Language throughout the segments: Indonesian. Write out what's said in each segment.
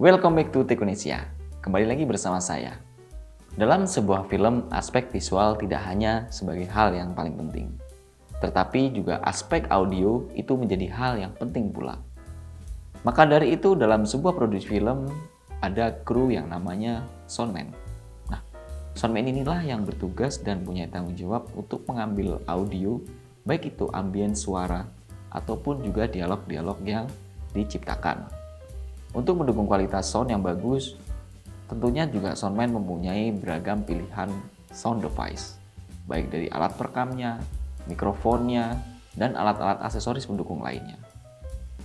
Welcome back to Tekonesia. Kembali lagi bersama saya. Dalam sebuah film, aspek visual tidak hanya sebagai hal yang paling penting, tetapi juga aspek audio itu menjadi hal yang penting pula. Maka dari itu dalam sebuah produksi film ada kru yang namanya soundman. Nah, soundman inilah yang bertugas dan punya tanggung jawab untuk mengambil audio, baik itu ambien suara ataupun juga dialog-dialog yang diciptakan. Untuk mendukung kualitas sound yang bagus, tentunya juga soundman mempunyai beragam pilihan sound device, baik dari alat perekamnya, mikrofonnya, dan alat-alat aksesoris pendukung lainnya.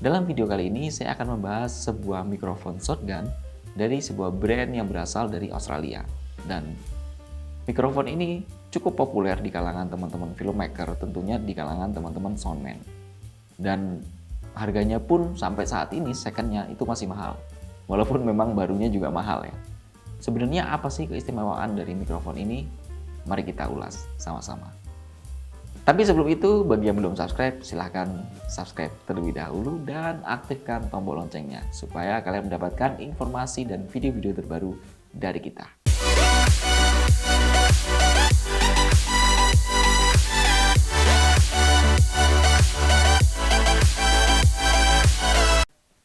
Dalam video kali ini saya akan membahas sebuah mikrofon shotgun dari sebuah brand yang berasal dari Australia. Dan mikrofon ini cukup populer di kalangan teman-teman filmmaker, tentunya di kalangan teman-teman soundman. Dan harganya pun sampai saat ini secondnya itu masih mahal, walaupun memang barunya juga mahal ya. Sebenarnya apa sih keistimewaan dari mikrofon ini? Mari kita ulas sama-sama. Tapi sebelum itu, bagi yang belum subscribe, silahkan subscribe terlebih dahulu dan aktifkan tombol loncengnya supaya kalian mendapatkan informasi dan video-video terbaru dari kita.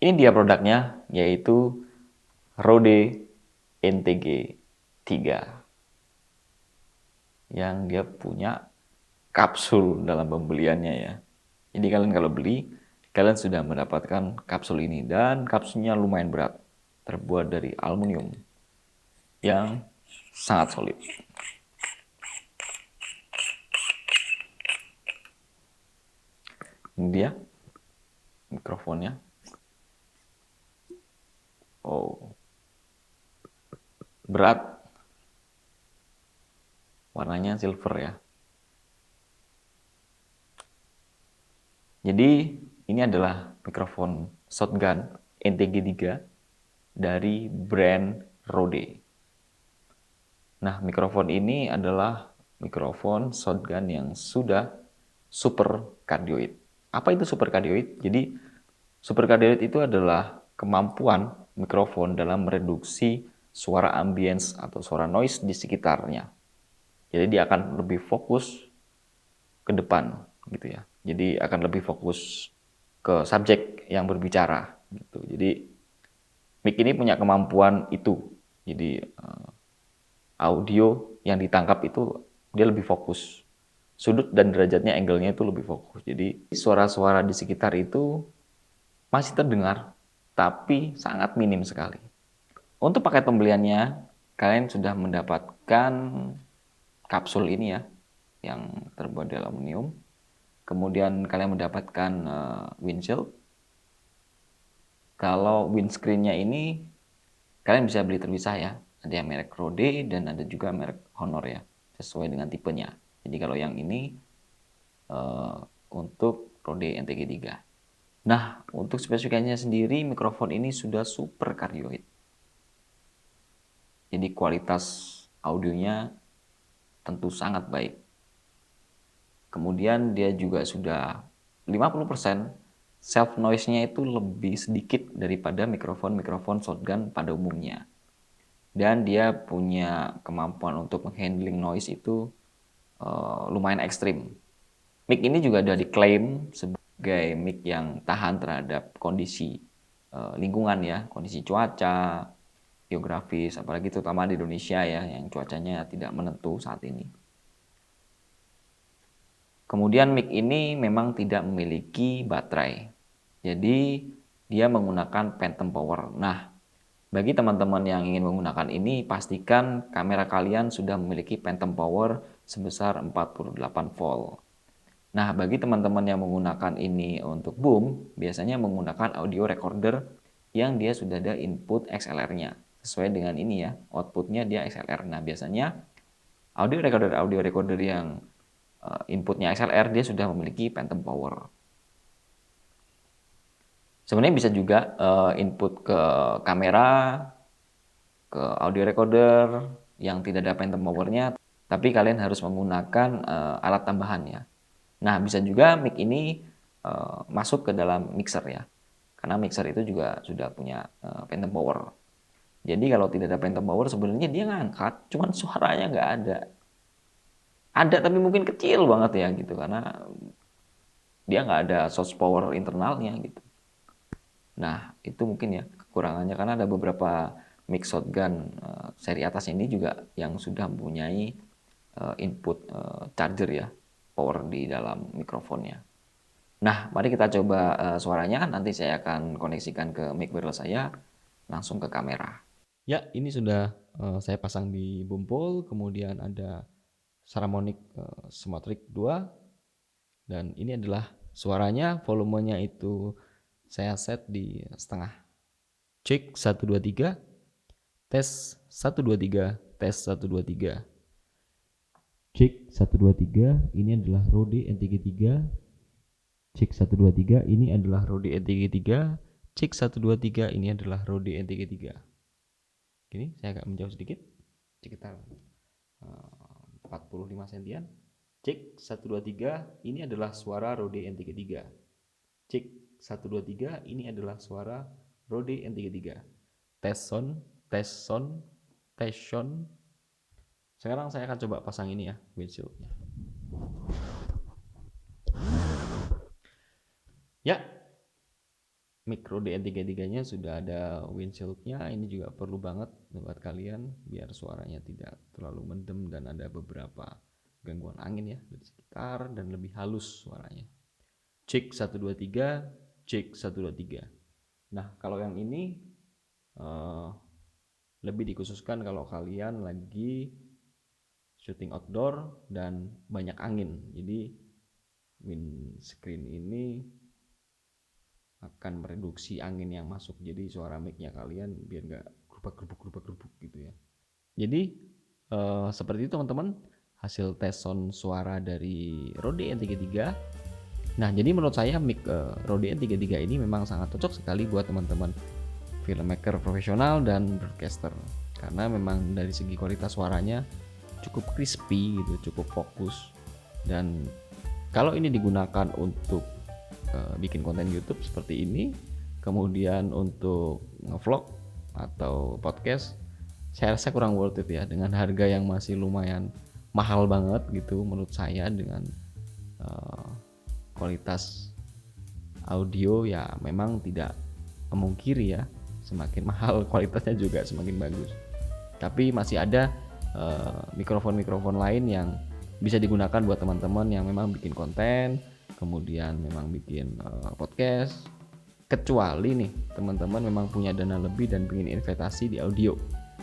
Ini dia produknya, yaitu Rode NTG 3 yang dia punya kapsul dalam pembeliannya ya. Jadi kalian kalau beli, kalian sudah mendapatkan kapsul ini dan kapsulnya lumayan berat, terbuat dari aluminium yang sangat solid. Ini dia mikrofonnya. Oh, berat, warnanya silver ya. Jadi ini adalah mikrofon shotgun NTG 3 dari brand Rode. Nah, mikrofon ini adalah mikrofon shotgun yang sudah super cardioid. Apa itu super cardioid? Jadi super cardioid itu adalah kemampuan mikrofon dalam mereduksi suara ambience atau suara noise di sekitarnya. Jadi dia akan lebih fokus ke depan gitu ya. Jadi akan lebih fokus ke subjek yang berbicara gitu. Jadi mic ini punya kemampuan itu. Jadi audio yang ditangkap itu dia lebih fokus. Sudut dan derajatnya, angle-nya itu lebih fokus. Jadi suara-suara di sekitar itu masih terdengar, tapi sangat minim sekali. Untuk paket pembeliannya, kalian sudah mendapatkan kapsul ini ya, yang terbuat dari aluminium. Kemudian kalian mendapatkan windshield. Kalau windscreen-nya ini, kalian bisa beli terpisah ya. Ada yang merek Rode dan ada juga merek Honor ya, sesuai dengan tipenya. Jadi kalau yang ini untuk Rode NTG 3. Nah, untuk spesifikasinya sendiri, mikrofon ini sudah super cardioid. Jadi kualitas audionya tentu sangat baik. Kemudian dia juga sudah 50% self noise-nya itu lebih sedikit daripada mikrofon-mikrofon shotgun pada umumnya. Dan dia punya kemampuan untuk menghandling noise itu lumayan ekstrim. Mic ini juga ada diklaim sebagai mic yang tahan terhadap kondisi lingkungan ya, kondisi cuaca, geografis, apalagi terutama di Indonesia ya, yang cuacanya tidak menentu saat ini. Kemudian mic ini memang tidak memiliki baterai, jadi dia menggunakan phantom power. Nah, bagi teman-teman yang ingin menggunakan ini, pastikan kamera kalian sudah memiliki phantom power sebesar 48 volt. Nah, bagi teman-teman yang menggunakan ini untuk boom, biasanya menggunakan audio recorder yang dia sudah ada input XLR-nya. Sesuai dengan ini ya, outputnya dia XLR. Nah, biasanya audio recorder yang inputnya XLR, dia sudah memiliki phantom power. Sebenarnya bisa juga input ke kamera, ke audio recorder yang tidak ada phantom power-nya, tapi kalian harus menggunakan alat tambahan ya. Nah, bisa juga mic ini masuk ke dalam mixer ya. Karena mixer itu juga sudah punya phantom power. Jadi kalau tidak ada phantom power sebenarnya dia ngangkat, cuman suaranya nggak ada. Ada tapi mungkin kecil banget ya gitu, karena dia nggak ada source power internalnya gitu. Nah itu mungkin ya kekurangannya, karena ada beberapa mic shotgun seri atas ini juga yang sudah mempunyai input charger ya, power di dalam mikrofonnya. Nah, mari kita coba suaranya. Nanti saya akan koneksikan ke mic wireless saya, langsung ke kamera. Ya, ini sudah saya pasang di bumpul, kemudian ada Saramonic Symmetric 2, dan ini adalah suaranya. Volumenya itu saya set di setengah. Cek 1 2 3. Tes 1 2 3, tes 1 2 3. Cek 1 2 3, ini adalah Rode N33. Cek 1 2 3, ini adalah Rode N33. Cek 1 2 3, ini adalah Rode N33. Ini saya agak menjauh sedikit, sekitar 45 sentian. Cek 1 2 3, ini adalah suara Rode N33. Cek 1 2 3, ini adalah suara Rode N33. Tes sound, tes sound, tes sound. Sekarang saya akan coba pasang ini ya, windshieldnya. Ya, mic Rode N33-nya sudah ada windshieldnya. Ini juga perlu banget buat kalian biar suaranya tidak terlalu mendem dan ada beberapa gangguan angin ya di sekitar dan lebih halus suaranya. Cek 1 2 3, cek 1 2 3. Nah, kalau yang ini lebih dikhususkan kalau kalian lagi syuting outdoor dan banyak angin. Jadi windscreen ini akan mereduksi angin yang masuk, jadi suara mic-nya kalian biar nggak gerubak gitu ya. Jadi seperti itu teman-teman hasil tes sound suara dari Rode N33. Nah, jadi menurut saya mic Rode N33 ini memang sangat cocok sekali buat teman-teman filmmaker profesional dan broadcaster, karena memang dari segi kualitas suaranya cukup crispy gitu, cukup fokus. Dan kalau ini digunakan untuk bikin konten YouTube seperti ini, kemudian untuk ngevlog atau podcast, saya rasa kurang worth it ya, dengan harga yang masih lumayan mahal banget gitu menurut saya. Dengan kualitas audio ya memang tidak memungkiri ya, semakin mahal kualitasnya juga semakin bagus. Tapi masih ada mikrofon-mikrofon lain yang bisa digunakan buat teman-teman yang memang bikin konten, kemudian memang bikin podcast. Kecuali nih teman-teman memang punya dana lebih dan ingin investasi di audio,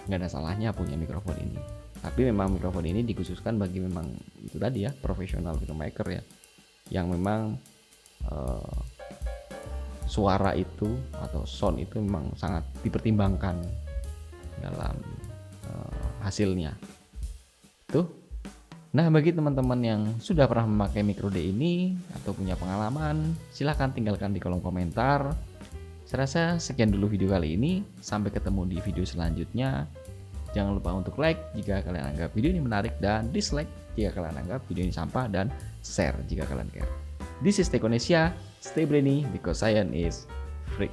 nggak ada salahnya punya mikrofon ini. Tapi memang mikrofon ini dikhususkan bagi memang itu tadi ya, profesional filmmaker ya, yang memang suara itu atau sound itu memang sangat dipertimbangkan dalam hasilnya tuh. Nah, bagi teman-teman yang sudah pernah memakai mic Rode ini atau punya pengalaman, silahkan tinggalkan di kolom komentar. Saya rasa sekian dulu video kali ini. Sampai ketemu di video selanjutnya. Jangan lupa untuk like jika kalian anggap video ini menarik, dan dislike jika kalian anggap video ini sampah, dan share jika kalian care. This is Tekonesia. Stay brainy because science is free.